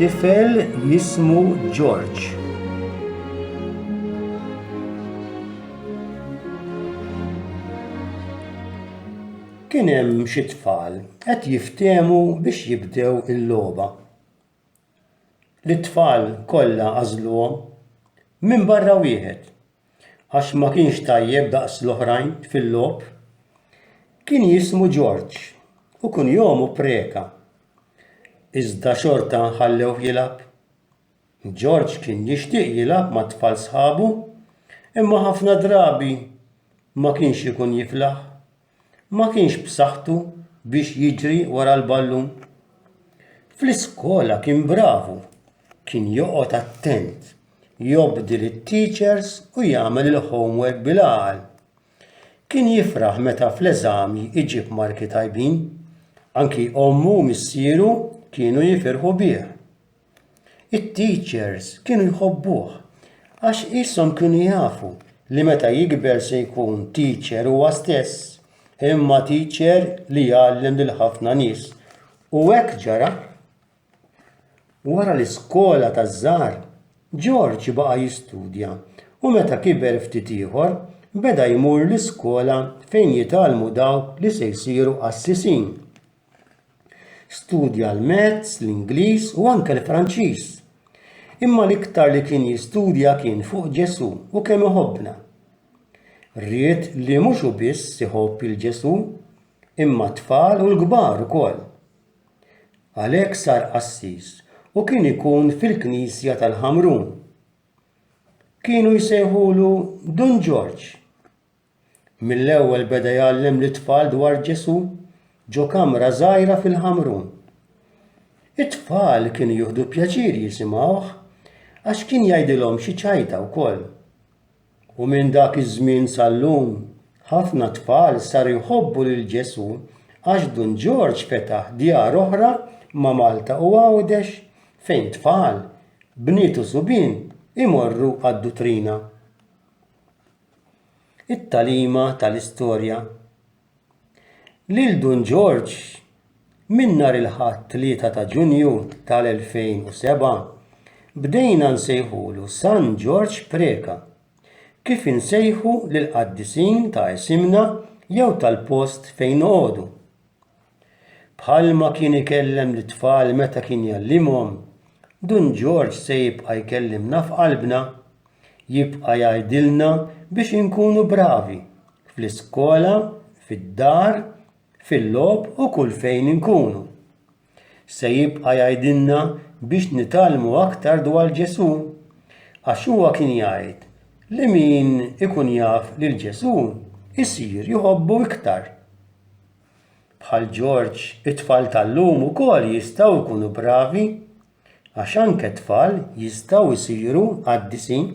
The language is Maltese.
tifel jismu George. Kien hemm xi tfal qed jiftehmu biex jibdew il-logħba. L-tfal kollha għażluhom minn barra wieħed għax ma kienx tajjeb daqs l-oħrajn fil-logħob. Kien jismu George u kull jum preka. Iżda xorta ħallewh jilgħab. George kien jixtieq jilgħab ma' tfal sħabu imma ħafna drabi ma kienx ikun jiflaħ. Ma kienx b'saħħtu biex jiġri wara l-ballun. Fl-iskola kien bravu, kien joqgħod attent, jobdi lit-teachers u jagħmel il-homework bil-għaqal. Kien jifraħ meta fl-eżami iġib marki tajbin, anki ommu u missieru kienu jifirħu bih. It-teachers kienu jħobbuh għax qishom kienu jafu li meta jikber se jkun teacher huwa stess, imma teacher li jgħallem lil ħafna nies. U hekk ġara. Wara l-iskola taż-żgħar, George baqa' jistudja u meta kiber ftit ieħor beda jmur l-iskola fejn jitgħallmu dawk li se jsiru qassisin. Studja l-Mezz, l-Ingliż u anke l-Franċiż. Imma l-iktar li kien jistudja kien fuq Ġesu u kemm iħobbna. Ried li mhux hu biss iħobb il-Ġesu imma t-tfal u l-kbar ukoll. Għalhekk sar qassis u kien ikun fil-Knisja tal-Ħamrun. Kienu jsejħulu Don George. Mill-ewwel beda jgħallem lit-tfal dwar Ġesu ġo kamra żgħira fil-Ħamrun. It-tfal kienu jieħdu pjaċir jisimgħuh għax kien jgħidilhom xi ċajta wkoll. U minn dak iż-żmien sal-lum ħafna tfal saru jħobbu lil Ġesu għax Don George fetaħ djar oħra ma' Malta u Għawdex fejn tfal bniet u subien imorru għad-dutrina. It-tagħlima tal-istorja. Lil Don George minn nhar il-Ħadd 3 ta' Ġunju tal-2007 bdejna nsejħulu San George Preka, kif insejħu lill-qaddisin ta' isimna jew tal-post fejn noqogħdu. Bħalma kien ikellem lit-tfal meta kien jgħallimhom, Don George se jibqa' jkellimna f'qalbna, jibqa' jgħidilna biex inkunu bravi fl-iskola, fid-dar, fil-logħob u kull fejn inkunu. Se jibqa' jgħidilna biex nitgħallmu aktar dwar Ġesu għax huwa kien jgħid li min ikun jaf lil Ġesu isir jħobbu iktar. Bħal George, it-tfal tal-lum ukoll jistgħu jkunu bravi għax anke t-tfal jistgħu jsiru qaddisin.